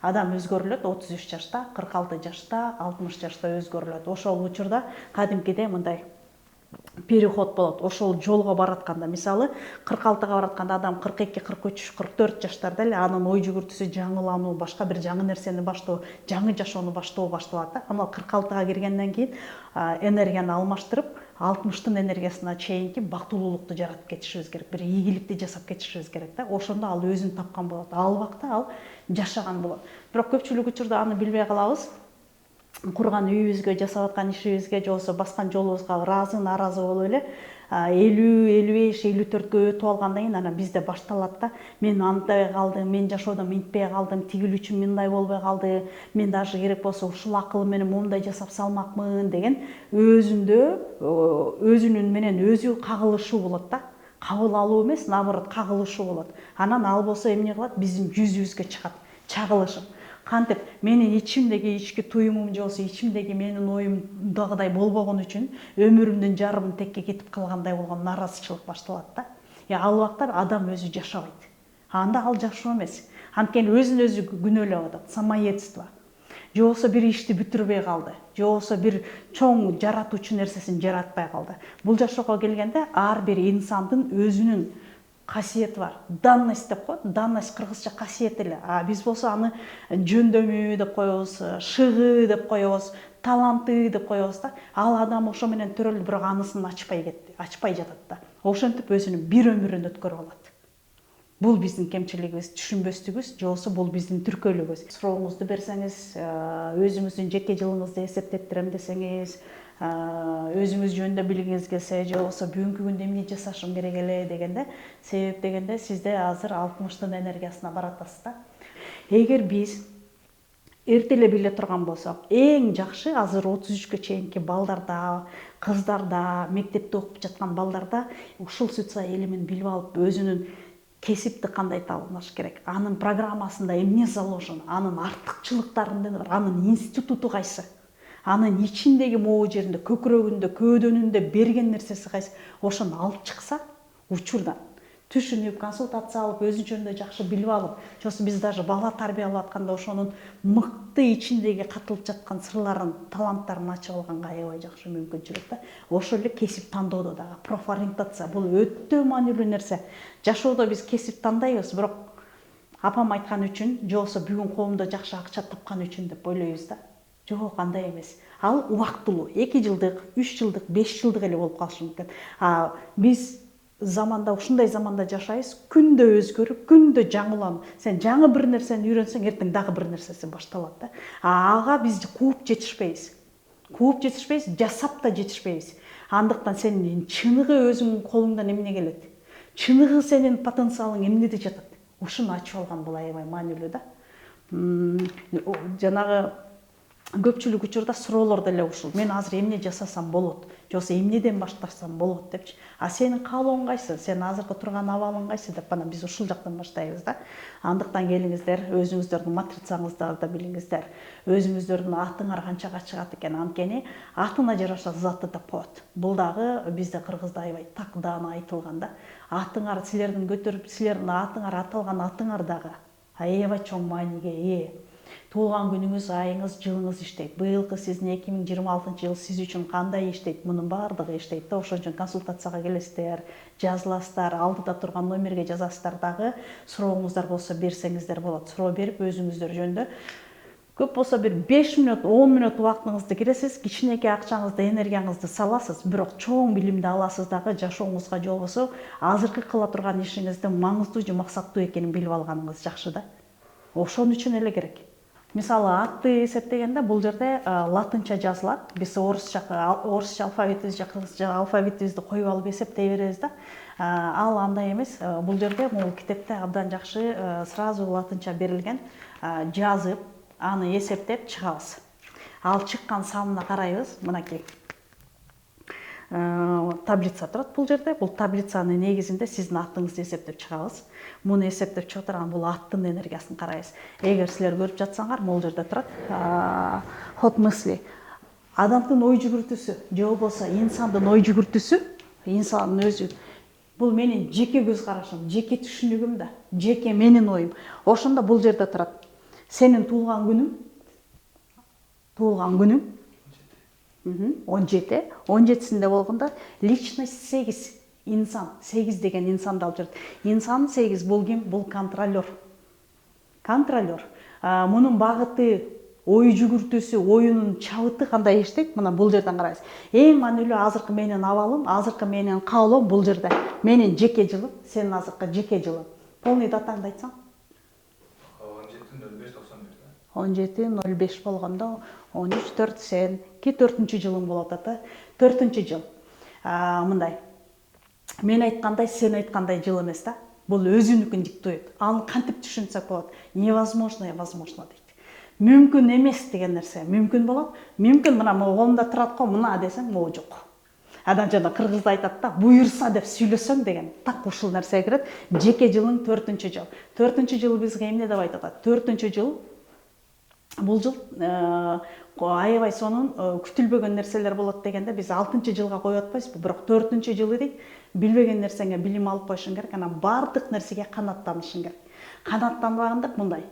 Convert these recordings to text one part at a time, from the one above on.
адам өзгөрүлөт 33 жашта, 46 жашта, 60 жашта өзгөрүлөт. Ошол учурда кадимкиде мындай переход болот. Ошол жолго баратканда, мисалы 46-га баратканда адам 42, 43, 44 жаштарда эле анын ой жүгүртүүсү жаңылануу, башка бир жаңы нерсени баштоо, жаңы жашоону башталат да. Ана 46-га киргенден кийин энергияны алмаштырып, 60-тын энергиясына чейинки бактылуулукту жаратып кетишибиз керек, бир ийгиликти жасап кетишибиз керек да. Ошондо ал өзүн тапкан болот. Ал убакта ал жашаган болот. Бирок көпчүлүк учурда аны билбей калабыз. Курган үйүбүзгө, жасап аткан ишибизге, же болбосо баскан жолубузга ыраазы, нааразы болуп эле 50, 55, 54гө өтүп алгандан кийин анан бизде башталат да. Мен андай калдым, мен жашоодо минтпей калдым, тигил үчүн мындай болбой калды, мен даже керек болсо ушул акылым менен момундай жасап салмакмын деген өзүнүн менен өзү кагылышуу болот да. Кабыл алуу эмес, наоборот кагылышуу болот. Анан ал болсо эмне кылат? Биздин жүзүбүзгө чыгат, чагылышып. Кантип менин ичимдеги ички туюмум же болбосо ичимдеги менин оюмдагыдай болбогон үчүн өмүрүмдүн жарымы текке кетип калгандай болгон наразычылык башталат да. Ал убакта адам өзү жашабайт. Анда ал жашоо эмес. Анткени өзүн өзү күнөөлөп атат, самоедство. Же болбосо бир ишти бүтүрбөй калды, же болбосо бир чоң жаратуучу нерсесин жаратпай калды. Бул жашоого келгенде ар бир инсандын өзүнүн касиети бар. Данность деп коет. Данность кыргызча касиет эле. Биз болсо аны жөндөмү деп коебуз, шыгы деп коебуз, таланты деп коебуз да. Ал адам ошо менен төрөлдү, бирок анысын ачпай кетти, ачпай жатат да. Ошентип өзүнүн бир өмүрүн өткөрүп алат. Бул биздин кемчилигибиз, түшүнбөстүгүбүз, же болбосо бул биздин түркөөлүгүбүз. Сурооңузду берсеңиз, өзүңүздүн жеке жылыңызды эсептептирем десеңиз, өзүңүз жөнүндө билгиңиз келсе, же болбосо бүгүнкү күндө эмне жасашым керек эле дегенде, себеп дегенде сизде азыр 60-тын энергиясына баратасыз да. Эгер биз эрте эле биле турган болсок, эң жакшы азыр 33гө чейинки балдарда, кыздарда, мектепте окуп жаткан балдарда ушул социал элемин билип алып, өзүнүн кесипти кандай табыныш керек, анын программасында эмне заложено, анын артыкчылыктары бар, анын институту кайсы, анын ичиндеги могу жеринде, көкүрөгүндө, көөдөнүндө берген нерсеси кайсы, ошону алып чыкса, учурдан түшүнүп, консультация алып, өзү жөнүндө жакшы билип алып, же болбосо биз даже бала тарбиялап атканда ошонун мыкты ичиндеги катылып жаткан сырларын, таланттарын ачып алганга аябай жакшы мүмкүнчүлүк да. Ошол эле кесип тандоодо дагы профориентация бул өтө маанилүү нерсе. Жашоодо биз кесип тандайбыз, бирок апам айткан үчүн, же болбосо бүгүн колумда жакшы акча тапкан үчүн деп ойлойбуз да. Жок, андай эмес. Ал убактылуу, 2 жылдык, 3 жылдык, 5 жылдык эле болуп калышы мүмкүн. Биз ушундай заманда жашайбыз, күндө өзгөрүп, күндө жаңыланып. Сен жаңы бир нерсени үйрөнсөң, эртең дагы бир нерсеси башталат да. Ага биз кууп жетишпейбиз. Жасап да жетишпейбиз. Андыктан сенин чыныгы өзүңдүн колуңдан эмне келет? Чыныгы сенин потенциалың эмнеде жатат? Ушуну ачып алган бул аябай маанилүү да. Жанагы көпчүлүк учурда суроолор деле ушул. Мен азыр эмне жасасам болот? Же болбосо эмнеден баштасам болот депчи. Сенин каалооң кайсы? Сен азыркы турган абалың кайсы деп анан биз ушул жактан баштайбыз да. Андыктан келиңиздер, өзүңүздөрдүн матрицаңызды да билиңиздер. Өзүңүздөрдүн атыңар канчага чыгат экен, анткени атына жараша заты деп коет. Бул дагы бизде кыргызда аябай такдаана айтылган да. Атыңар силердин көтөрүп, силердин атыңар аталган атыңар дагы аябай чоң мааниге ээ. Туулган күнүңүз, айыңыз, жылыңыз иштейт. Быйылкы сиздин 2026 жыл сиз үчүн кандай иштейт? Мунун баардыгы иштейт да. Ошон үчүн консультацияга келесиздер, жазыласыздар, алдыда турган номерге жазасыздар дагы. Сурооңуздар болсо берсеңиздер болот. Суроо берип өзүңүздөр жөнүндө көп болсо бир 5 мүнөт, 10 мүнөт убактыңызды киресиз, кичинекей акчаңызды, энергияңызды саласыз, бирок чоң билимди аласыз дагы, жашооңузга же болбосо азыркы кыла турган ишиңиздин маңыздуу же максаттуу экенин билип алганыңыз жакшы да. Ошон үчүн эле керек. Мисалы, атты эсептегенде бул жерде латынча жазылат. Биз орусча алфавитибиз же кыргызча алфавитибизди коюп алып эсептей беребиз да. Ал андай эмес. Бул жерде могу китепте абдан жакшы сразу латынча берилген. Жазып, аны эсептеп чыгабыз. Ал чыккан санына карайбыз. Мынакей таблица турат бул жерде. Бул таблицанын негизинде сиздин аттыңызды эсептеп чыгабыз. Муну эсептеп чыгып турган бул аттын энергиясын карайбыз. Эгер силер көрүп жатсаңар, бул жерде турат ход мысли. Адамдын ой жүгүртүүсү, же болбосо инсандын ой жүгүртүүсү, инсандын өзү. Бул менин жеке көз карашым, жеке түшүнүгүм да, жеке менин оюм. Ошондо бул жерде турат. Сенин туулган күнүң 17. 17-синде болгондо личность 8, инсан 8 деген инсанды алып жүрөт. Инсан 8 бул ким? Бул контролер. Мунун багыты, ой жүгүртүүсү, оюнун чабыты кандай иштейт? Мына бул жерден карайсыз. Эң маанилүү азыркы менин абалым, азыркы менин каалоом бул жерде. Менин жеке жылым, сенин азыркы жеке жылың. Полный датаңды айтсаң? 17.05 болгондо 13.4 сен 4-чү жылың болот ата. 4-чү жыл. Мындай. Мен айткандай, сен айткандай жыл эмес да. Бул өзүнүкүн диктойт. Аны кантип түшүнсөк болот? Невозможно дейт. Мүмкүн эмес деген нерсе мүмкүн болот. Мүмкүн мына колумда турат го, мына десең, могу жок. Адам жана кыргызда айтат да, буйрса деп сүйлөсөң деген. Так ушул нерсе кирет. Жеке жылың 4-чү жыл. 4-чү жыл бизге эмне деп айтат? 4-чү жыл бул жыл аябай сонун күтүлбөгөн нерселер болот дегенде биз 6-чы жылга коюп атпайсызбы? Бирок 4-чү жылы дейт, билбеген нерсеңе билим алып коюшуң керек, анан бардык нерсеге канааттанышың керек. Канааттанбаганда мындай.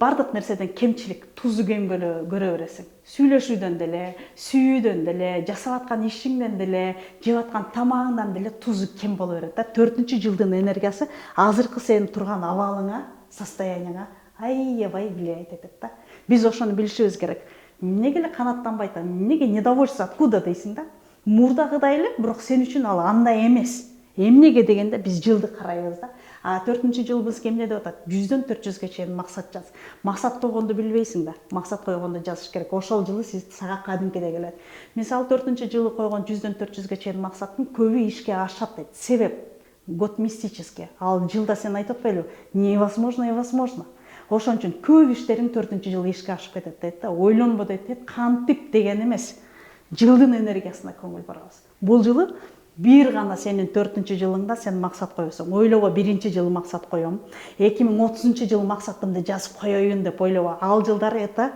Бардык нерседен кемчилик, тузу кемгөлө көрө бересиң. Сүйлөшүүдөн деле, сүйүүдөн деле, жасап аткан ишиңден деле, жеп аткан тамагыңдан деле тузу кем боло берет да. 4-чү жылдын энергиясы азыркы сенин турган абалыңа, состоянияңа аябай влиять этет да. Биз ошону билишибиз керек. Эмнеге эле канааттанбайт, эмнеге недовольство, откуда дейсиң да? Мурдагыдай эле, бирок сен үчүн ал андай эмес. Эмнеге дегенде биз жылды карайбыз да. 4-чү жыл бизге эмне деп атат? 100дөн 400ге чейин максат жаз. Максат койгонду билбейсиң да. Максат койгонду жазыш керек. Ошол жылы сиз сага кадимкиде келет. Мисалы 4-чү жылы койгон 100дөн 400ге чейин максаттын көбү ишке ашат дейт. Себеп год мистический. Ал жылда сен айтып атпайлыбы? Невозможно. Ошон үчүн көп иштериң 4-чү жылы ишке ашып кетет дейт да. Ойлонбо дейт, кантип деген эмес. Жылдын энергиясына көңүл бурабыз. Бул жылы бир гана сенин 4-чү жылыңда сен максат коесуң. Ойлобо 1-чи жылы максат коем. 2030 жылы максатымды жазып коеюн деп ойлобо. Ал жылдары это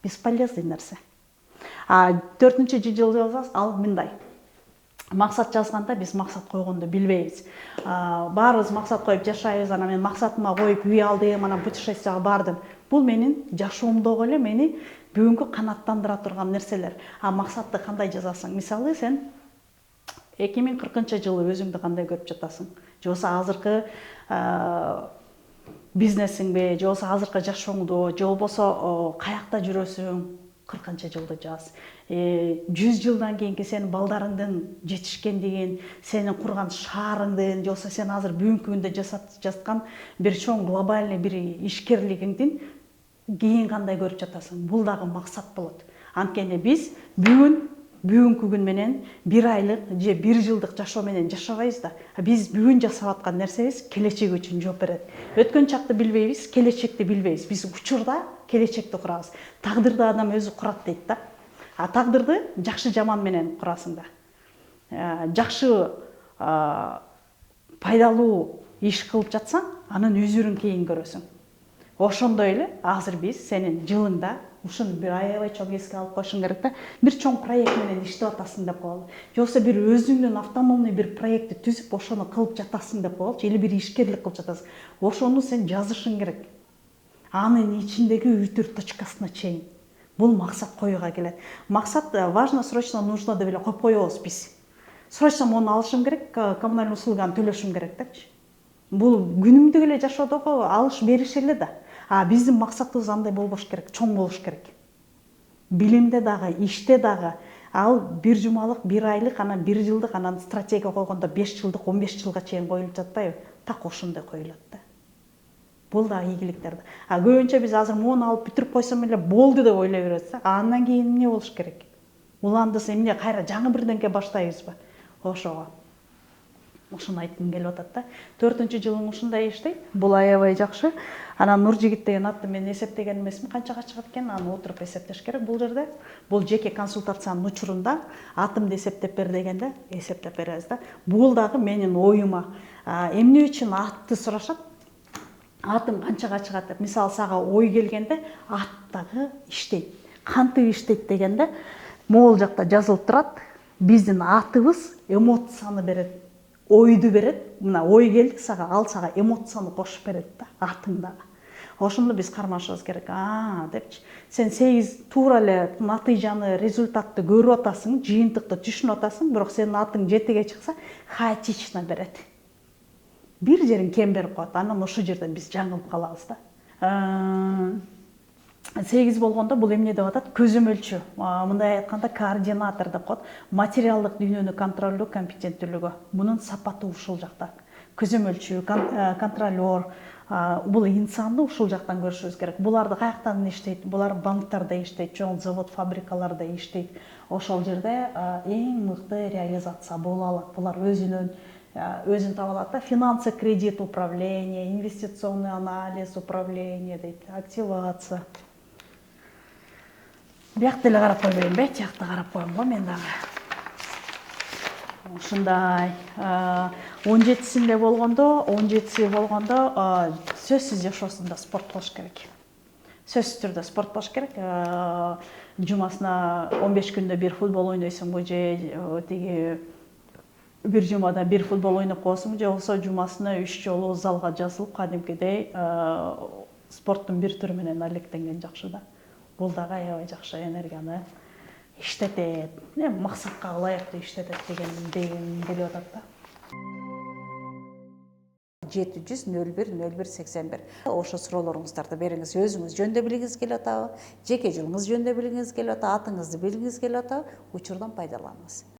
бесполезный нерсе. 4-чү жыл жазасыз, ал мындай. Максат жазганда биз максат койгонду билбейбиз. Баарыбыз максат коюп жашайбыз, анан мен максатыма коюп үй алдым, анан путешествияга бардым. Бул менин жашоомдогу эле мени бүгүнкү канааттандыра турган нерселер. Максатты кандай жазасың? Мисалы сен 2040 жылы өзүңдү кандай көрүп жатасың? Же болбосо азыркы бизнесиңби, же болбосо азыркы жашооңду, же болбосо каякта жүрөсүң? 40 жылды жаз. 100 жылдан кийинки сенин балдарыңдын жетишкендигин, сенин курган шаарыңдын, же болбосо сен азыр бүгүнкү күндө жасаткан бир чоң глобальный бир ишкерлигиңдин кийин кандай көрүп жатасың? Бул дагы максат болот. Анткени биз бүгүнкү күн менен 1 айлык же 1 жылдык жашоо менен жашабайбыз да. Биз бүгүн жасап аткан нерсебиз келечек үчүн жооп берет. Өткөн чакты билбейбиз, келечекти билбейбиз. Биз учурда келечекти курабыз. Тагдырды адам өзү курат дейт да. Тагдырды жакшы жаман менен курасың да. Жакшы пайдалуу иш кылып жатсаң, анын өзүрүн кийин көрөсүң. Ошондой эле азыр биз сенин жылыңда ушуну бир аябай чоң эске алып коюшуң керек да. Бир чоң проект менен иштеп атасың деп коелу. Же болбосо бир өзүңдүн автономный бир проектти түзүп, ошону кылып жатасың деп коелучу, или бир ишкерлик кылып жатасың. Ошону сен жазышың керек. Анын ичиндеги үтүр точкасына чейин. Бул максат коюуга келет. Максат важно, срочно, нужно деп эле коюп коебуз биз. Срочно мону алышым керек, коммунальный услуганы төлөшүм керек депчи. Бул күнүмдүк эле жашоодогу алыш бериш эле да. Биздин максатыбыз андай болбош керек, чоң болуш керек. Билимде дагы, иште дагы ал 1 жумалык, 1 айлык, анан 1 жылдык, анан стратегия койгондо 5 жылдык, 15 жылга чейин коюлуп жатпайбы? Так ошондой коюлат да. Бул да ийгиликтер да. Көбүнчө биз азыр мону алып бүтүрүп койсом эле болду деп ойлой беребиз да. Андан кийин эмне болуш керек? Уландысы эмне, кайра жаңы бирденке баштайбызбы? Ошого. Ушуну айткым келип атат да. 4-чү жылың ушундай иштейт. Бул аябай жакшы. Анан Нуржигит деген атты мен эсептеген эмесмин, канчага чыгат экен, аны отуруп эсептеш керек бул жерде. Бул жеке консультациянын учурунда атымды эсептеп бер дегенде эсептеп беребиз да. Бул дагы менин оюма. Эмне үчүн атты сурашат? Атым канчага чыгат деп. Мисалы сага ой келгенде ат дагы иштейт. Кантип иштейт дегенде могул жакта жазылып турат. Биздин атыбыз эмоцияны берет. Ойду берет. Мына ой келди сага, ал сага эмоцияны кошуп берет да, атыңдагы. ошондо биз кармашыбыз керек. Депчи. Сен 8 туура эле натыйжаны, результатты көрүп атасың, жыйынтыкты түшүнүп атасың, бирок сенин атың 7-ге чыкса, хаотично берет. Бир жерин кем берип коет. Анан ошол жерден биз жаңылып калабыз да. 8 болгондо бул эмне деп атат? Көзөмөлчү. Мындай айтканда координатор деп коет. Материалдык дүйнөнү контролдоо компетенттүүлүгү. Мунун сапаты ушул жакта. Көзөмөлчү, контролер. Бул инсанды ушул жактан көрүшүбүз керек. Буларды каяктан иштейт? Булар банктарда иштейт, чоң завод, фабрикаларда иштейт. Ошол жерде эң мыкты реализация боло алат. Булар өзүн таба алат да. Финансы, кредит управление, инвестиционный анализ управление дейт, активация. Биякта эле карап койбойм бе, тиякта карап коем го мен дагы. Ушундай 17-синде болгондо, сөзсүз жашоосунда спорт болуш керек. Сөзсүз түрдө спорт болуш керек. Жумасына 15 күндө бир футбол ойнойсуңбу же тиги бир жумада бир футбол ойноп коесуңбу же болбосо жумасына 3 жолу залга жазылып кадимкидей спорттун бир түрү менен алектенген жакшы да. Бул дагы аябай жакшы энергияны иштетет, максатка ылайыктуу иштетет деген келип атат да. 700 01 01 81. Ошо суроолоруңуздарды бериңиз. Өзүңүз жөндөп билгиңиз келип атабы, жеке жылыңыз жөндөп билгиңиз келип атабы, атыңызды билгиңиз келип атабы, учурдан пайдаланыңыз.